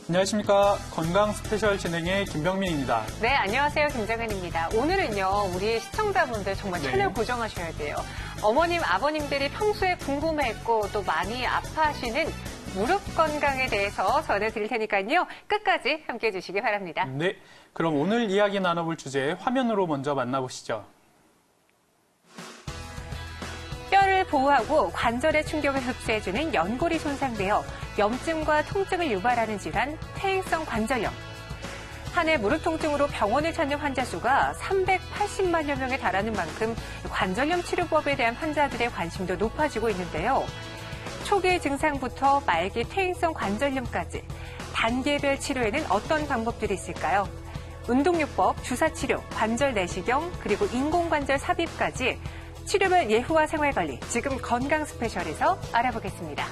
안녕하십니까. 건강 스페셜 진행의 김병민입니다. 네, 안녕하세요. 김정은입니다. 오늘은요, 우리 시청자분들 정말 채널 고정하셔야 돼요. 어머님, 아버님들이 평소에 궁금해했고 또 많이 아파하시는 무릎 건강에 대해서 전해드릴 테니까요. 끝까지 함께해 주시기 바랍니다. 네, 그럼 오늘 이야기 나눠볼 주제 화면으로 먼저 만나보시죠. 뼈를 보호하고 관절의 충격을 흡수해주는 연골이 손상되어 염증과 통증을 유발하는 질환, 퇴행성 관절염. 한 해 무릎 통증으로 병원을 찾는 환자 수가 380만여 명에 달하는 만큼 관절염 치료법에 대한 환자들의 관심도 높아지고 있는데요. 초기 증상부터 말기 퇴행성 관절염까지 단계별 치료에는 어떤 방법들이 있을까요? 운동요법, 주사치료, 관절 내시경, 그리고 인공관절 삽입까지 치료별 예후와 생활관리, 지금 건강 스페셜에서 알아보겠습니다.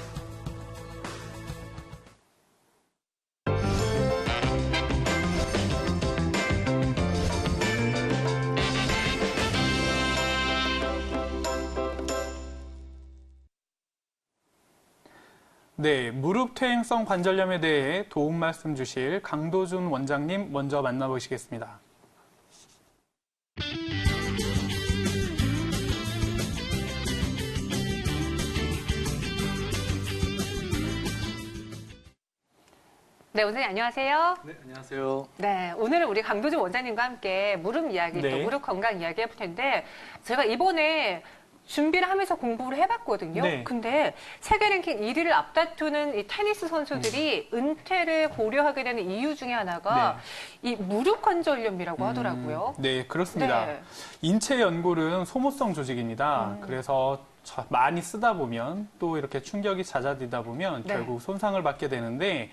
네, 무릎 퇴행성 관절염에 대해 도움 말씀 주실 강도준 원장님 먼저 만나보시겠습니다. 네, 원장님 안녕하세요. 네, 안녕하세요. 네, 오늘은 우리 강도준 원장님과 함께 무릎 이야기, 또 무릎 건강 이야기 해볼 텐데, 제가 이번에 준비를 하면서 공부를 해봤거든요. 네. 근데 세계 랭킹 1위를 앞다투는 이 테니스 선수들이 은퇴를 고려하게 되는 이유 중에 하나가 이 무릎 관절염이라고 하더라고요. 네, 그렇습니다. 네. 인체 연골은 소모성 조직입니다. 그래서 많이 쓰다 보면 또 이렇게 충격이 잦아들다 보면 결국 손상을 받게 되는데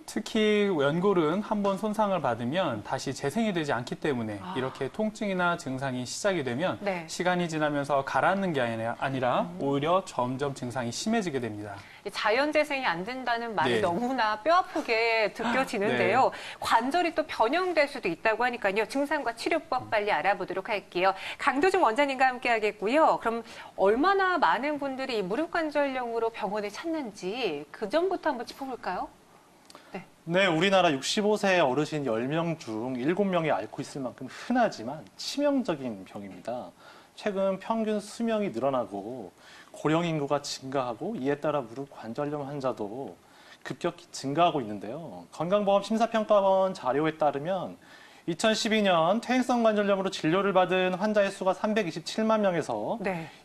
특히 연골은 한번 손상을 받으면 다시 재생이 되지 않기 때문에 이렇게 통증이나 증상이 시작이 되면 시간이 지나면서 가라앉는 게 아니라 오히려 점점 증상이 심해지게 됩니다. 자연 재생이 안 된다는 말이 너무나 뼈아프게 느껴지는데요. 관절이 또 변형될 수도 있다고 하니까요. 증상과 치료법 빨리 알아보도록 할게요. 강도준 원장님과 함께 하겠고요. 그럼 얼마나 많은 분들이 이 무릎 관절염으로 병원을 찾는지 그 점부터 한번 짚어볼까요? 네, 우리나라 65세 어르신 10명 중 7명이 앓고 있을 만큼 흔하지만 치명적인 병입니다. 최근 평균 수명이 늘어나고 고령 인구가 증가하고 이에 따라 무릎 관절염 환자도 급격히 증가하고 있는데요. 건강보험심사평가원 자료에 따르면 2012년 퇴행성 관절염으로 진료를 받은 환자의 수가 327만 명에서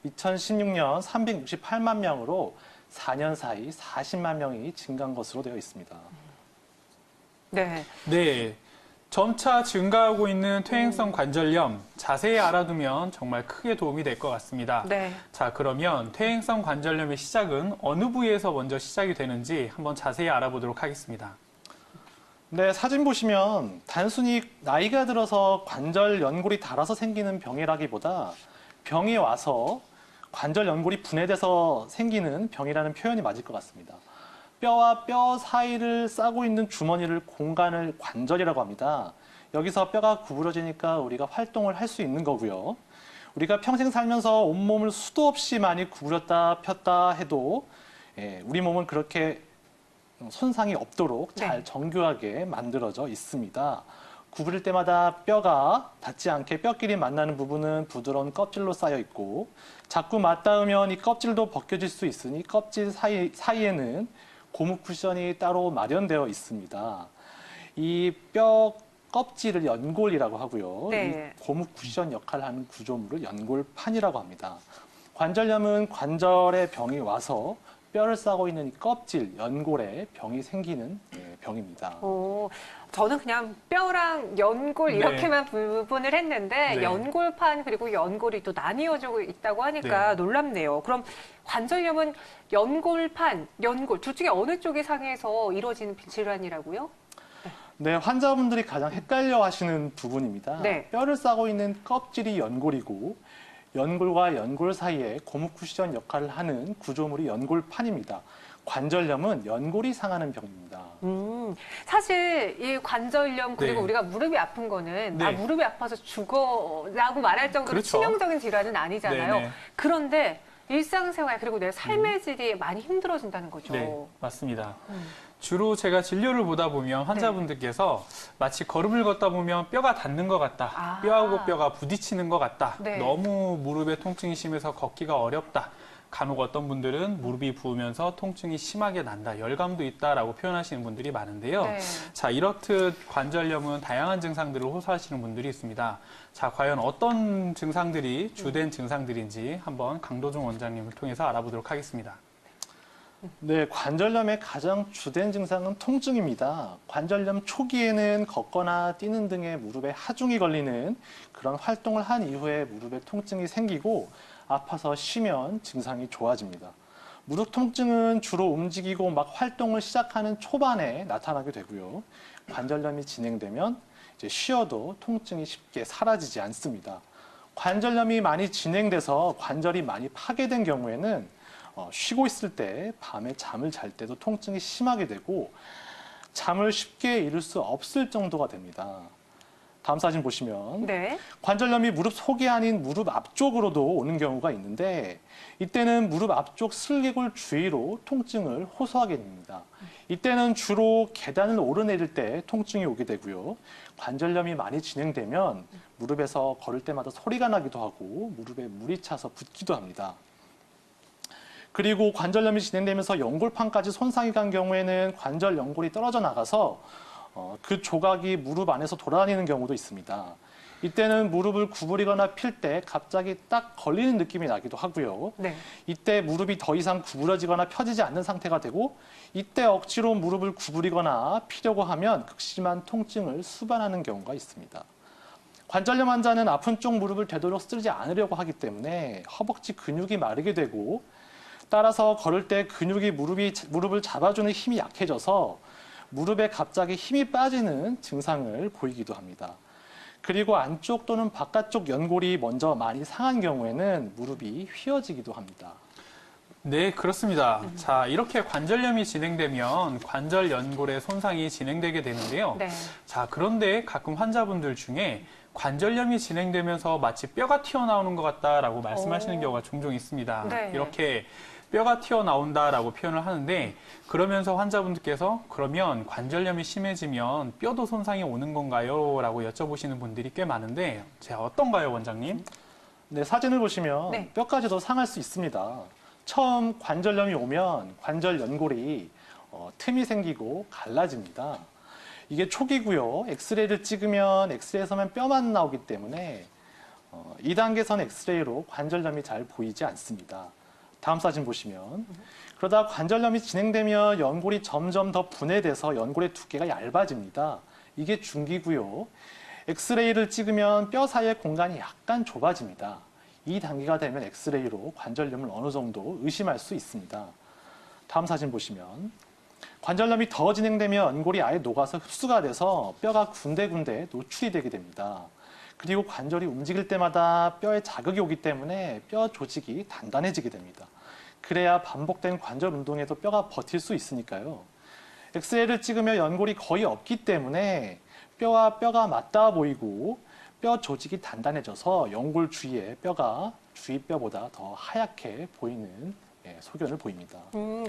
2016년 368만 명으로 4년 사이 40만 명이 증가한 것으로 되어 있습니다. 네, 점차 증가하고 있는 퇴행성 관절염 자세히 알아두면 정말 크게 도움이 될 것 같습니다. 자, 그러면 퇴행성 관절염의 시작은 어느 부위에서 먼저 시작이 되는지 한번 자세히 알아보도록 하겠습니다. 네, 사진 보시면 단순히 나이가 들어서 관절 연골이 닳아서 생기는 병이라기보다 병이 와서 관절 연골이 분해돼서 생기는 병이라는 표현이 맞을 것 같습니다. 뼈와 뼈 사이를 싸고 있는 주머니를 공간을 관절이라고 합니다. 여기서 뼈가 구부러지니까 우리가 활동을 할 수 있는 거고요. 우리가 평생 살면서 온몸을 수도 없이 많이 구부렸다 폈다 해도 우리 몸은 그렇게 손상이 없도록 잘 정교하게 만들어져 있습니다. 구부릴 때마다 뼈가 닿지 않게 뼈끼리 만나는 부분은 부드러운 껍질로 쌓여 있고 자꾸 맞닿으면 이 껍질도 벗겨질 수 있으니 껍질 사이에는 고무 쿠션이 따로 마련되어 있습니다. 이 뼈 껍질을 연골이라고 하고요. 이 고무 쿠션 역할을 하는 구조물을 연골판이라고 합니다. 관절염은 관절에 병이 와서 뼈를 싸고 있는 이 껍질, 연골에 병이 생기는 병입니다. 저는 그냥 뼈랑 연골 이렇게만 구분을 했는데 연골판 그리고 연골이 또 나뉘어지고 있다고 하니까 놀랍네요. 그럼 관절염은 연골판, 연골 둘 중에 어느 쪽이 상해서 이루어지는 질환이라고요? 네, 환자분들이 가장 헷갈려 하시는 부분입니다. 뼈를 싸고 있는 껍질이 연골이고 연골과 연골 사이에 고무 쿠션 역할을 하는 구조물이 연골판입니다. 관절염은 연골이 상하는 병입니다. 사실 이 관절염 그리고 우리가 무릎이 아픈 거는 나 무릎이 아파서 죽어라고 말할 정도로 치명적인 질환은 아니잖아요. 그런데 일상생활 그리고 내 삶의 질이 많이 힘들어진다는 거죠. 네, 맞습니다. 음. 주로 제가 진료를 보다 보면 환자분들께서 마치 걸음을 걷다 보면 뼈가 닿는 것 같다. 아. 뼈하고 뼈가 부딪히는 것 같다. 네. 너무 무릎에 통증이 심해서 걷기가 어렵다. 간혹 어떤 분들은 무릎이 부으면서 통증이 심하게 난다. 열감도 있다라고 표현하시는 분들이 많은데요. 네. 자, 이렇듯 관절염은 다양한 증상들을 호소하시는 분들이 있습니다. 자, 과연 어떤 증상들이 주된 증상들인지 한번 강도중 원장님을 통해서 알아보도록 하겠습니다. 네, 관절염의 가장 주된 증상은 통증입니다. 관절염 초기에는 걷거나 뛰는 등의 무릎에 하중이 걸리는 그런 활동을 한 이후에 무릎에 통증이 생기고 아파서 쉬면 증상이 좋아집니다. 무릎 통증은 주로 움직이고 막 활동을 시작하는 초반에 나타나게 되고요. 관절염이 진행되면 이제 쉬어도 통증이 쉽게 사라지지 않습니다. 관절염이 많이 진행돼서 관절이 많이 파괴된 경우에는 쉬고 있을 때 밤에 잠을 잘 때도 통증이 심하게 되고 잠을 쉽게 이룰 수 없을 정도가 됩니다. 다음 사진 보시면 네. 관절염이 무릎 속이 아닌 무릎 앞쪽으로도 오는 경우가 있는데 이때는 무릎 앞쪽 슬개골 주위로 통증을 호소하게 됩니다. 이때는 주로 계단을 오르내릴 때 통증이 오게 되고요. 관절염이 많이 진행되면 무릎에서 걸을 때마다 소리가 나기도 하고 무릎에 물이 차서 붓기도 합니다. 그리고 관절염이 진행되면서 연골판까지 손상이 간 경우에는 관절 연골이 떨어져 나가서 그 조각이 무릎 안에서 돌아다니는 경우도 있습니다. 이때는 무릎을 구부리거나 필 때 갑자기 딱 걸리는 느낌이 나기도 하고요. 네. 이때 무릎이 더 이상 구부러지거나 펴지지 않는 상태가 되고 이때 억지로 무릎을 구부리거나 피려고 하면 극심한 통증을 수반하는 경우가 있습니다. 관절염 환자는 아픈 쪽 무릎을 되도록 쓰지 않으려고 하기 때문에 허벅지 근육이 마르게 되고 따라서 걸을 때 근육이 무릎을 잡아주는 힘이 약해져서 무릎에 갑자기 힘이 빠지는 증상을 보이기도 합니다. 그리고 안쪽 또는 바깥쪽 연골이 먼저 많이 상한 경우에는 무릎이 휘어지기도 합니다. 네, 그렇습니다. 자, 이렇게 관절염이 진행되면 관절 연골의 손상이 진행되게 되는데요. 네. 자, 그런데 가끔 환자분들 중에 관절염이 진행되면서 마치 뼈가 튀어나오는 것 같다라고 말씀하시는 오. 경우가 종종 있습니다. 네. 이렇게 뼈가 튀어나온다라고 표현을 하는데 그러면서 환자분들께서 그러면 관절염이 심해지면 뼈도 손상이 오는 건가요? 라고 여쭤보시는 분들이 꽤 많은데 자, 어떤가요, 원장님? 네, 사진을 보시면 네. 뼈까지도 상할 수 있습니다. 처음 관절염이 오면 관절 연골이 틈이 생기고 갈라집니다. 이게 초기고요. 엑스레이를 찍으면 엑스레이에서만 뼈만 나오기 때문에 2단계선 엑스레이로 관절염이 잘 보이지 않습니다. 다음 사진 보시면 그러다 관절염이 진행되면 연골이 점점 더 분해돼서 연골의 두께가 얇아집니다. 이게 중기고요. 엑스레이를 찍으면 뼈 사이의 공간이 약간 좁아집니다. 이 단계가 되면 엑스레이로 관절염을 어느 정도 의심할 수 있습니다. 다음 사진 보시면 관절염이 더 진행되면 연골이 아예 녹아서 흡수가 돼서 뼈가 군데군데 노출이 되게 됩니다. 그리고 관절이 움직일 때마다 뼈에 자극이 오기 때문에 뼈 조직이 단단해지게 됩니다. 그래야 반복된 관절 운동에도 뼈가 버틸 수 있으니까요. 엑스레이를 찍으면 연골이 거의 없기 때문에 뼈와 뼈가 맞닿아 보이고 뼈 조직이 단단해져서 연골 주위의 뼈가 주위 뼈보다 더 하얗게 보이는 소견을 보입니다.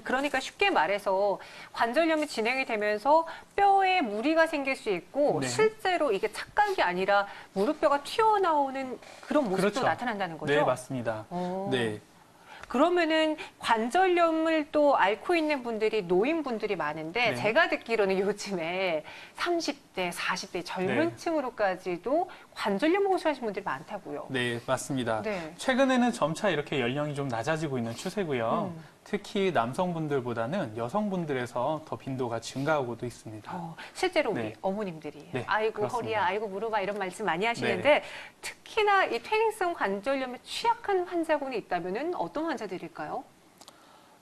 그러니까 쉽게 말해서 관절염이 진행이 되면서 뼈에 무리가 생길 수 있고 네. 실제로 이게 착각이 아니라 무릎뼈가 튀어나오는 그런 모습도 그렇죠. 나타난다는 거죠? 네, 맞습니다. 오. 네. 그러면은 관절염을 또 앓고 있는 분들이 노인분들이 많은데 네. 제가 듣기로는 요즘에 30대, 40대 젊은 네. 층으로까지도 관절염 호소하시는 분들이 많다고요. 네, 맞습니다. 네. 최근에는 점차 이렇게 연령이 좀 낮아지고 있는 추세고요. 음. 특히 남성분들보다는 여성분들에서 더 빈도가 증가하고도 있습니다. 실제로 우리 네. 어머님들이 네, 아이고 그렇습니다. 허리야, 아이고 무릎아 이런 말씀 많이 하시는데 특히나 이 퇴행성 관절염에 취약한 환자군이 있다면은 어떤 환자들일까요?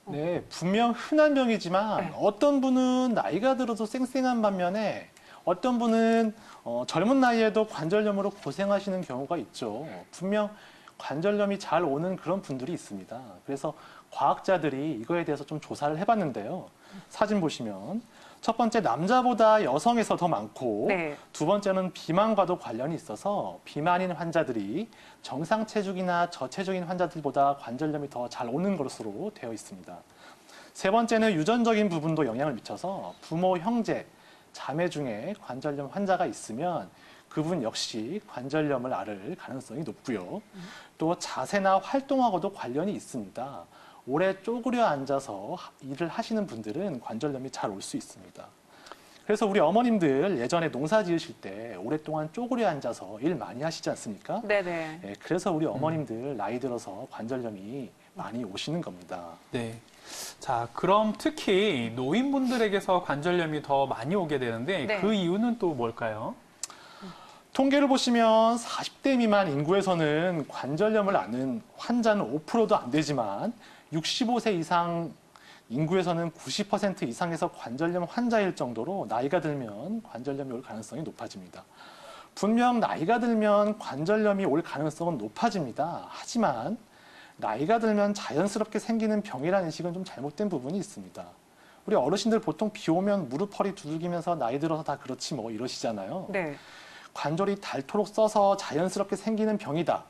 네, 분명 흔한 병이지만 네. 어떤 분은 나이가 들어도 쌩쌩한 반면에 어떤 분은 젊은 나이에도 관절염으로 고생하시는 경우가 있죠. 분명 관절염이 잘 오는 그런 분들이 있습니다. 그래서 과학자들이 이거에 대해서 좀 조사를 해봤는데요. 사진 보시면 첫 번째 남자보다 여성에서 더 많고 네. 두 번째는 비만과도 관련이 있어서 비만인 환자들이 정상 체중이나 저체중인 환자들보다 관절염이 더 잘 오는 것으로 되어 있습니다. 세 번째는 유전적인 부분도 영향을 미쳐서 부모, 형제, 자매 중에 관절염 환자가 있으면 그분 역시 관절염을 앓을 가능성이 높고요. 또 자세나 활동하고도 관련이 있습니다. 오래 쪼그려 앉아서 일을 하시는 분들은 관절염이 잘 올 수 있습니다. 그래서 우리 어머님들 예전에 농사 지으실 때 오랫동안 쪼그려 앉아서 일 많이 하시지 않습니까? 네네. 네, 그래서 우리 어머님들 나이 들어서 관절염이 많이 오시는 겁니다. 네. 자, 그럼 특히 노인분들에게서 관절염이 더 많이 오게 되는데 네. 그 이유는 또 뭘까요? 통계를 보시면 40대 미만 인구에서는 관절염을 앓는 환자는 5%도 안 되지만 65세 이상 인구에서는 90% 이상에서 관절염 환자일 정도로 나이가 들면 관절염이 올 가능성이 높아집니다. 분명 나이가 들면 관절염이 올 가능성은 높아집니다. 하지만 나이가 들면 자연스럽게 생기는 병이라는 인식은 좀 잘못된 부분이 있습니다. 우리 어르신들 보통 비 오면 무릎 허리 두들기면서 나이 들어서 다 그렇지 뭐 이러시잖아요. 네. 관절이 닳도록 써서 자연스럽게 생기는 병이다.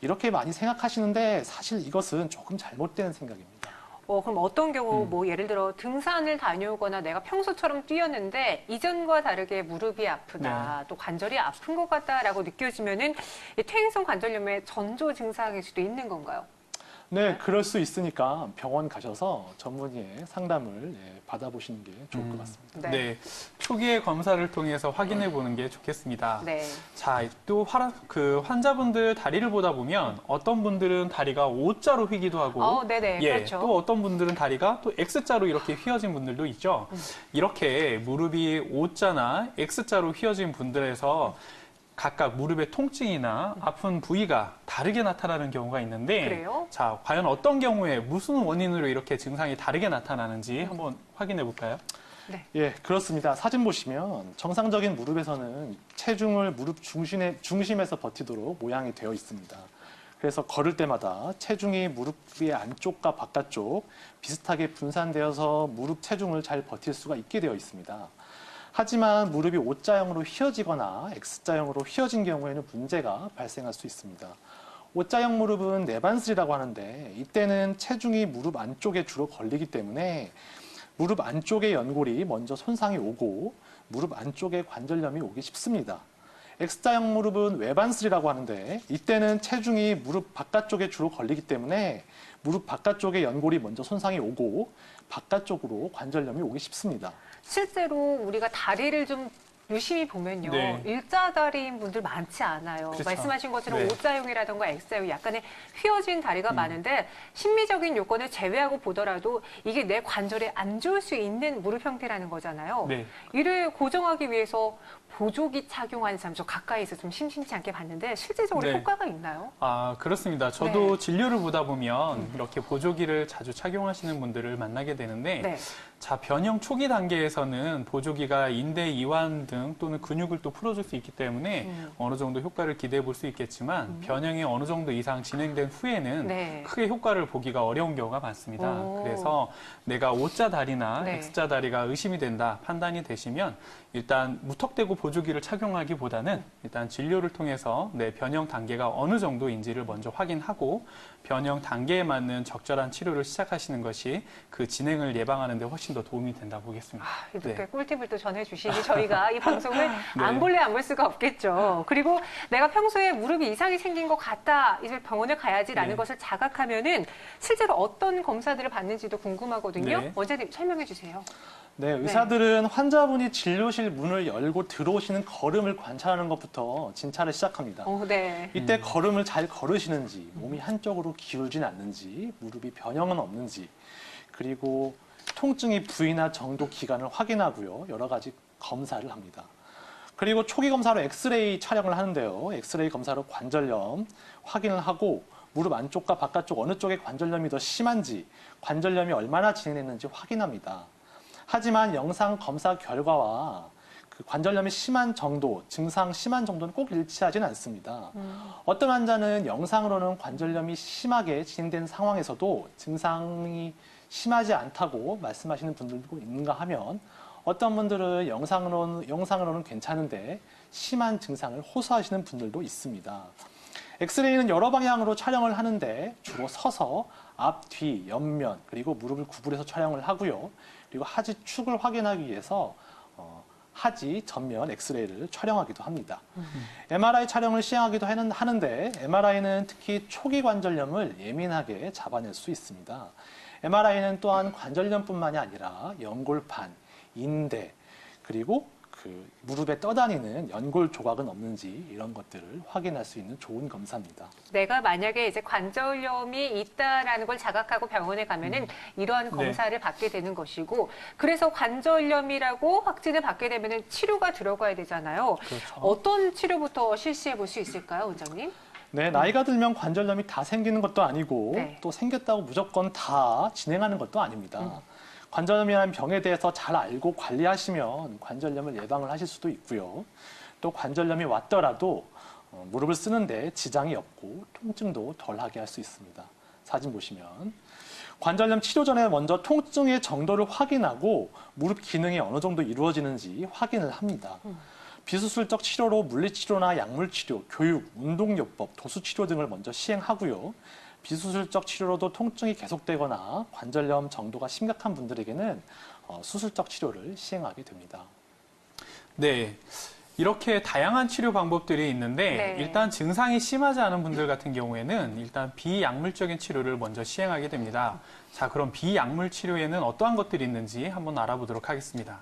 이렇게 많이 생각하시는데 사실 이것은 조금 잘못된 생각입니다. 그럼 어떤 경우, 뭐, 예를 들어 등산을 다녀오거나 내가 평소처럼 뛰었는데 이전과 다르게 무릎이 아프다, 또 관절이 아픈 것 같다라고 느껴지면은 이 퇴행성 관절염의 전조 증상일 수도 있는 건가요? 네, 그럴 수 있으니까 병원 가셔서 전문의의 상담을 받아보시는 게 좋을 것 같습니다. 네. 초기의 검사를 통해서 확인해 보는 게 좋겠습니다. 네. 자, 또 환자분들 다리를 보다 보면 어떤 분들은 다리가 O자로 휘기도 하고 네네. 예, 그렇죠. 또 어떤 분들은 다리가 또 X자로 이렇게 휘어진 분들도 있죠. 이렇게 무릎이 O자나 X자로 휘어진 분들에서 각각 무릎의 통증이나 아픈 부위가 다르게 나타나는 경우가 있는데 그래요? 자, 과연 어떤 경우에 무슨 원인으로 이렇게 증상이 다르게 나타나는지 한번 확인해 볼까요? 예, 그렇습니다. 사진 보시면 정상적인 무릎에서는 체중을 무릎 중심에서 버티도록 모양이 되어 있습니다. 그래서 걸을 때마다 체중이 무릎 위의 안쪽과 바깥쪽 비슷하게 분산되어서 무릎 체중을 잘 버틸 수가 있게 되어 있습니다. 하지만 무릎이 O자형으로 휘어지거나 X자형으로 휘어진 경우에는 문제가 발생할 수 있습니다. O자형 무릎은 내반슬이라고 하는데 이때는 체중이 무릎 안쪽에 주로 걸리기 때문에 무릎 안쪽의 연골이 먼저 손상이 오고 무릎 안쪽에 관절염이 오기 쉽습니다. X자형 무릎은 외반슬이라고 하는데 이때는 체중이 무릎 바깥쪽에 주로 걸리기 때문에 무릎 바깥쪽의 연골이 먼저 손상이 오고 바깥쪽으로 관절염이 오기 쉽습니다. 실제로 우리가 다리를 좀 유심히 보면요. 네. 일자다리인 분들 많지 않아요. 그렇죠. 말씀하신 것처럼 네. O자형이라든가 X자형 약간의 휘어진 다리가 많은데 심미적인 요건을 제외하고 보더라도 이게 내 관절에 안 좋을 수 있는 무릎 형태라는 거잖아요. 네. 이를 고정하기 위해서 보조기 착용하는 사람 저 가까이서 좀 심심치 않게 봤는데 실제적으로 네. 효과가 있나요? 아, 그렇습니다. 저도 네. 진료를 보다 보면 이렇게 보조기를 자주 착용하시는 분들을 만나게 되는데 네. 자, 변형 초기 단계에서는 보조기가 인대 이완 등 또는 근육을 또 풀어줄 수 있기 때문에 어느 정도 효과를 기대해 볼 수 있겠지만 변형이 어느 정도 이상 진행된 후에는 네. 크게 효과를 보기가 어려운 경우가 많습니다. 오. 그래서 내가 O자 다리나 네. X자 다리가 의심이 된다 판단이 되시면 일단 무턱대고 보조기를 착용하기보다는 일단 진료를 통해서 내 변형 단계가 어느 정도인지를 먼저 확인하고 변형 단계에 맞는 적절한 치료를 시작하시는 것이 그 진행을 예방하는 데 훨씬 더 도움이 된다 보겠습니다. 이렇게 네. 꿀팁을 또 전해주시니 저희가 이 방송을 네. 안 볼래 안 볼 수가 없겠죠. 그리고 내가 평소에 무릎이 이상이 생긴 것 같다, 이제 병원에 가야지라는 네. 것을 자각하면은 실제로 어떤 검사들을 받는지도 궁금하거든요. 네. 원장님 설명해 주세요. 네, 의사들은 환자분이 진료실 문을 열고 들어오시는 걸음을 관찰하는 것부터 진찰을 시작합니다. 네. 이때 걸음을 잘 걸으시는지, 몸이 한쪽으로 기울진 않는지, 무릎이 변형은 없는지, 그리고 통증의 부위나 정도 기간을 확인하고요. 여러 가지 검사를 합니다. 그리고 초기 검사로 엑스레이 촬영을 하는데요. 엑스레이 검사로 관절염 확인을 하고 무릎 안쪽과 바깥쪽 어느 쪽에 관절염이 더 심한지, 관절염이 얼마나 진행됐는지 확인합니다. 하지만 영상 검사 결과와 그 관절염이 심한 정도, 증상 심한 정도는 꼭 일치하지는 않습니다. 어떤 환자는 영상으로는 관절염이 심하게 진행된 상황에서도 증상이 심하지 않다고 말씀하시는 분들도 있는가 하면 어떤 분들은 영상으로는 괜찮은데 심한 증상을 호소하시는 분들도 있습니다. 엑스레이는 여러 방향으로 촬영을 하는데 주로 서서 앞, 뒤, 옆면 그리고 무릎을 구부려서 촬영을 하고요. 그리고 하지 축을 확인하기 위해서 하지 전면 엑스레이를 촬영하기도 합니다. MRI 촬영을 시행하기도 하는데 MRI는 특히 초기 관절염을 예민하게 잡아낼 수 있습니다. MRI는 또한 관절염뿐만이 아니라 연골판, 인대, 그리고 그 무릎에 떠다니는 연골 조각은 없는지 이런 것들을 확인할 수 있는 좋은 검사입니다. 내가 만약에 이제 관절염이 있다라는 걸 자각하고 병원에 가면은 이러한 검사를 받게 되는 것이고, 그래서 관절염이라고 확진을 받게 되면은 치료가 들어가야 되잖아요. 그렇죠. 어떤 치료부터 실시해 볼 수 있을까요, 원장님? 네, 나이가 들면 관절염이 다 생기는 것도 아니고 네. 또 생겼다고 무조건 다 진행하는 것도 아닙니다. 관절염이라는 병에 대해서 잘 알고 관리하시면 관절염을 예방을 하실 수도 있고요. 또 관절염이 왔더라도 무릎을 쓰는데 지장이 없고 통증도 덜하게 할 수 있습니다. 사진 보시면 관절염 치료 전에 먼저 통증의 정도를 확인하고 무릎 기능이 어느 정도 이루어지는지 확인을 합니다. 비수술적 치료로 물리치료나 약물치료, 교육, 운동요법, 도수치료 등을 먼저 시행하고요. 비수술적 치료로도 통증이 계속되거나 관절염 정도가 심각한 분들에게는 수술적 치료를 시행하게 됩니다. 네. 이렇게 다양한 치료 방법들이 있는데 네. 일단 증상이 심하지 않은 분들 같은 경우에는 일단 비약물적인 치료를 먼저 시행하게 됩니다. 자, 그럼 비약물 치료에는 어떠한 것들이 있는지 한번 알아보도록 하겠습니다.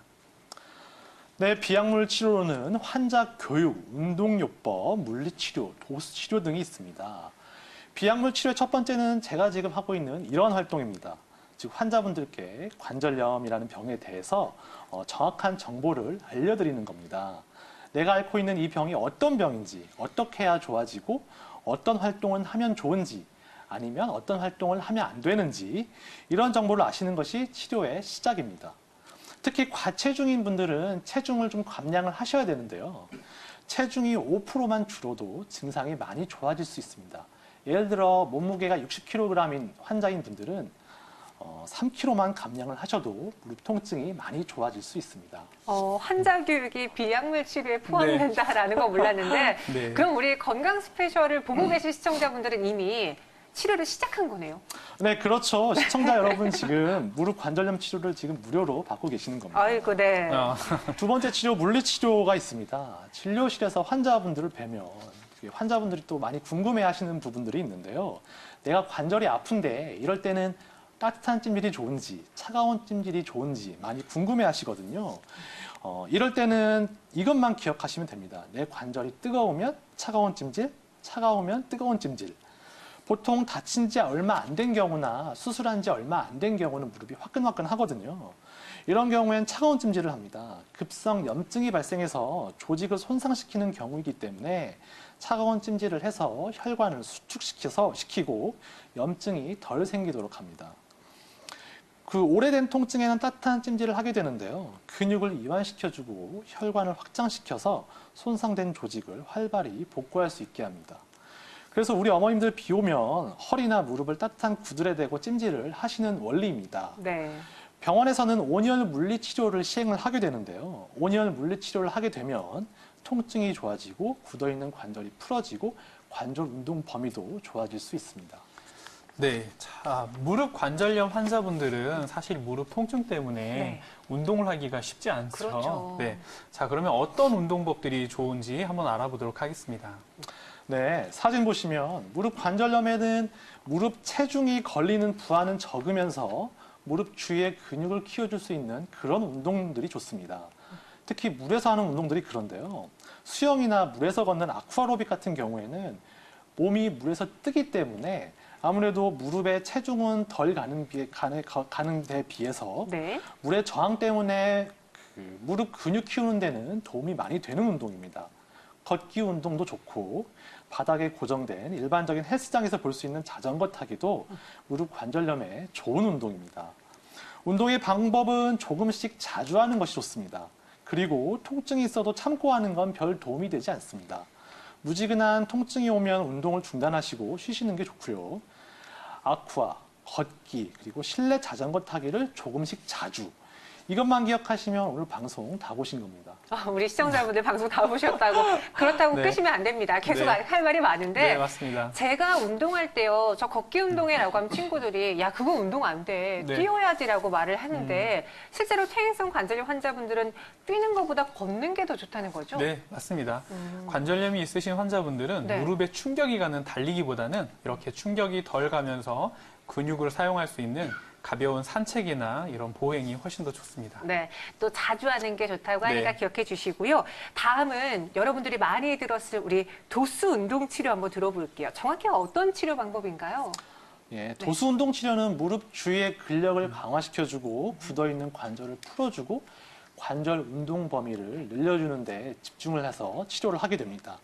네, 비약물 치료로는 환자 교육, 운동요법, 물리치료, 도수치료 등이 있습니다. 비약물 치료의 첫 번째는 제가 지금 하고 있는 이런 활동입니다. 즉 환자분들께 관절염이라는 병에 대해서 정확한 정보를 알려드리는 겁니다. 내가 앓고 있는 이 병이 어떤 병인지, 어떻게 해야 좋아지고 어떤 활동은 하면 좋은지, 아니면 어떤 활동을 하면 안 되는지 이런 정보를 아시는 것이 치료의 시작입니다. 특히 과체중인 분들은 체중을 좀 감량을 하셔야 되는데요. 체중이 5%만 줄어도 증상이 많이 좋아질 수 있습니다. 예를 들어 몸무게가 60kg인 환자인 분들은 3kg만 감량을 하셔도 무릎 통증이 많이 좋아질 수 있습니다. 환자 교육이 비약물 치료에 포함된다라는 건 몰랐는데 네. 그럼 우리 건강 스페셜을 보고 계신 시청자분들은 이미 치료를 시작한 거네요. 네, 그렇죠. 시청자 여러분 지금 무릎 관절염 치료를 지금 무료로 받고 계시는 겁니다. 아이고, 네. 두 번째 치료 물리치료가 있습니다. 진료실에서 환자분들을 뵈면 환자분들이 또 많이 궁금해하시는 부분들이 있는데요. 내가 관절이 아픈데 이럴 때는 따뜻한 찜질이 좋은지 차가운 찜질이 좋은지 많이 궁금해하시거든요. 이럴 때는 이것만 기억하시면 됩니다. 내 관절이 뜨거우면 차가운 찜질, 차가우면 뜨거운 찜질. 보통 다친 지 얼마 안 된 경우나 수술한 지 얼마 안 된 경우는 무릎이 화끈화끈 하거든요. 이런 경우엔 차가운 찜질을 합니다. 급성 염증이 발생해서 조직을 손상시키는 경우이기 때문에 차가운 찜질을 해서 혈관을 수축시키고 염증이 덜 생기도록 합니다. 그 오래된 통증에는 따뜻한 찜질을 하게 되는데요. 근육을 이완시켜주고 혈관을 확장시켜서 손상된 조직을 활발히 복구할 수 있게 합니다. 그래서 우리 어머님들 비 오면 허리나 무릎을 따뜻한 구들에 대고 찜질을 하시는 원리입니다. 네. 병원에서는 온열 물리치료를 시행을 하게 되는데요. 온열 물리치료를 하게 되면 통증이 좋아지고 굳어있는 관절이 풀어지고 관절 운동 범위도 좋아질 수 있습니다. 네. 자, 무릎 관절염 환자분들은 사실 무릎 통증 때문에 네. 운동을 하기가 쉽지 않죠. 그렇죠. 네. 자, 그러면 어떤 운동법들이 좋은지 한번 알아보도록 하겠습니다. 네, 사진 보시면 무릎 관절염에는 무릎 체중이 걸리는 부하는 적으면서 무릎 주위의 근육을 키워줄 수 있는 그런 운동들이 좋습니다. 특히 물에서 하는 운동들이 그런데요. 수영이나 물에서 걷는 아쿠아로빅 같은 경우에는 몸이 물에서 뜨기 때문에 아무래도 무릎의 체중은 덜 가는 데 비해서 네. 물의 저항 때문에 그 무릎 근육 키우는 데는 도움이 많이 되는 운동입니다. 걷기 운동도 좋고 바닥에 고정된 일반적인 헬스장에서 볼 수 있는 자전거 타기도 무릎 관절염에 좋은 운동입니다. 운동의 방법은 조금씩 자주 하는 것이 좋습니다. 그리고 통증이 있어도 참고 하는 건 별 도움이 되지 않습니다. 무지근한 통증이 오면 운동을 중단하시고 쉬시는 게 좋고요. 아쿠아, 걷기, 그리고 실내 자전거 타기를 조금씩 자주. 이것만 기억하시면 오늘 방송 다 보신 겁니다. 우리 시청자분들 방송 다 보셨다고 그렇다고 네. 끄시면 안 됩니다. 계속 네. 할 말이 많은데 네, 맞습니다. 제가 운동할 때요. 저 걷기 운동해라고 하면 친구들이 야 그거 운동 안 돼. 네. 뛰어야지라고 말을 하는데 실제로 퇴행성 관절염 환자분들은 뛰는 것보다 걷는 게 더 좋다는 거죠? 네, 맞습니다. 관절염이 있으신 환자분들은 네. 무릎에 충격이 가는 달리기보다는 이렇게 충격이 덜 가면서 근육을 사용할 수 있는 가벼운 산책이나 이런 보행이 훨씬 더 좋습니다. 네, 또 자주 하는 게 좋다고 하니까 네. 기억해 주시고요. 다음은 여러분들이 많이 들었을 우리 도수 운동 치료 한번 들어볼게요. 정확히 어떤 치료 방법인가요? 예, 도수 운동 치료는 무릎 주위의 근력을 강화시켜주고 굳어있는 관절을 풀어주고 관절 운동 범위를 늘려주는 데 집중을 해서 치료를 하게 됩니다.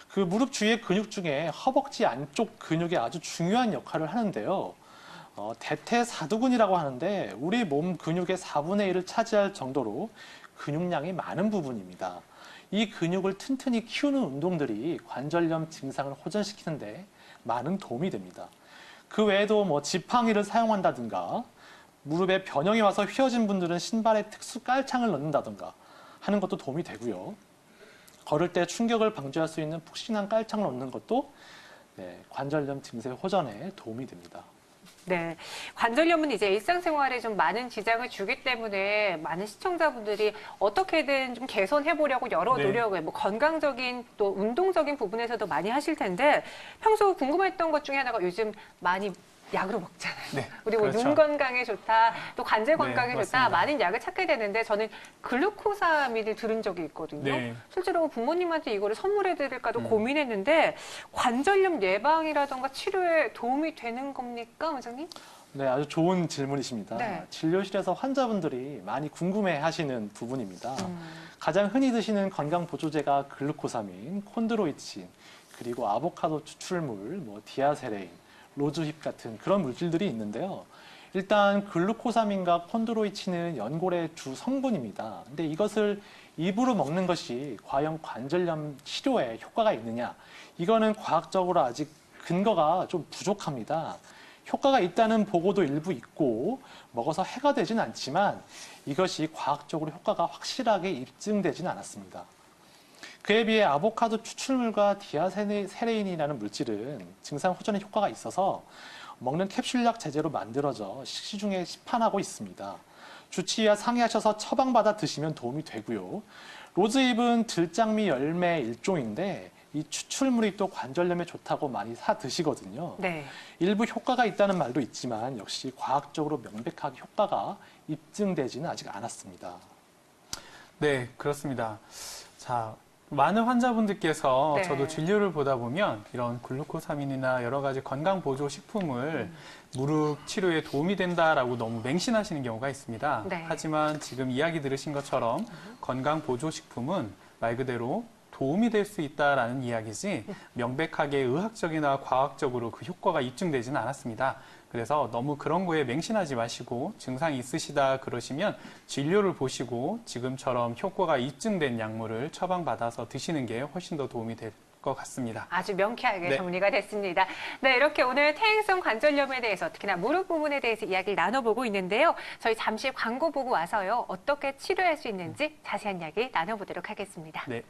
그 무릎 주위의 근육 중에 허벅지 안쪽 근육이 아주 중요한 역할을 하는데요. 대퇴사두근이라고 하는데 우리 몸 근육의 4분의 1을 차지할 정도로 근육량이 많은 부분입니다. 이 근육을 튼튼히 키우는 운동들이 관절염 증상을 호전시키는데 많은 도움이 됩니다. 그 외에도 지팡이를 사용한다든가 무릎에 변형이 와서 휘어진 분들은 신발에 특수 깔창을 넣는다든가 하는 것도 도움이 되고요. 걸을 때 충격을 방지할 수 있는 푹신한 깔창을 넣는 것도 관절염 증세 호전에 도움이 됩니다. 네, 관절염은 이제 일상생활에 좀 많은 지장을 주기 때문에 많은 시청자분들이 어떻게든 좀 개선해 보려고 여러 네. 노력을 건강적인 또 운동적인 부분에서도 많이 하실 텐데 평소 궁금했던 것 중에 하나가 요즘 많이 약으로 먹잖아요. 네, 우리 그렇죠. 눈 건강에 좋다, 또 관절 건강에 좋다, 맞습니다. 많은 약을 찾게 되는데 저는 글루코사민을 들은 적이 있거든요. 네. 실제로 부모님한테 이거를 선물해 드릴까도 고민했는데 관절염 예방이라던가 치료에 도움이 되는 겁니까, 원장님? 네, 아주 좋은 질문이십니다. 네. 진료실에서 환자분들이 많이 궁금해 하시는 부분입니다. 가장 흔히 드시는 건강 보조제가 글루코사민, 콘드로이친, 그리고 아보카도 추출물, 디아세레인, 로즈힙 같은 그런 물질들이 있는데요. 일단 글루코사민과 콘드로이친은 연골의 주 성분입니다. 근데 이것을 입으로 먹는 것이 과연 관절염 치료에 효과가 있느냐? 이거는 과학적으로 아직 근거가 좀 부족합니다. 효과가 있다는 보고도 일부 있고 먹어서 해가 되진 않지만 이것이 과학적으로 효과가 확실하게 입증되지는 않았습니다. 그에 비해 아보카도 추출물과 디아세레인이라는 물질은 증상 호전에 효과가 있어서 먹는 캡슐약 제제로 만들어져 식시중에 시판하고 있습니다. 주치의와 상의하셔서 처방받아 드시면 도움이 되고요. 로즈잎은 들장미 열매 일종인데 이 추출물이 또 관절염에 좋다고 많이 사 드시거든요. 네. 일부 효과가 있다는 말도 있지만 역시 과학적으로 명백하게 효과가 입증되지는 아직 않았습니다. 네, 그렇습니다. 자, 많은 환자분들께서 네. 저도 진료를 보다 보면 이런 글루코사민이나 여러 가지 건강 보조 식품을 무릎 치료에 도움이 된다라고 너무 맹신하시는 경우가 있습니다. 네. 하지만 지금 이야기 들으신 것처럼 건강 보조 식품은 말 그대로 도움이 될 수 있다라는 이야기지 명백하게 의학적이나 과학적으로 그 효과가 입증되지는 않았습니다. 그래서 너무 그런 거에 맹신하지 마시고 증상이 있으시다 그러시면 진료를 보시고 지금처럼 효과가 입증된 약물을 처방받아서 드시는 게 훨씬 더 도움이 될 것 같습니다. 아주 명쾌하게 네. 정리가 됐습니다. 네, 이렇게 오늘 퇴행성 관절염에 대해서 특히나 무릎 부분에 대해서 이야기를 나눠보고 있는데요. 저희 잠시 광고 보고 와서요. 어떻게 치료할 수 있는지 자세한 이야기 나눠보도록 하겠습니다. 네.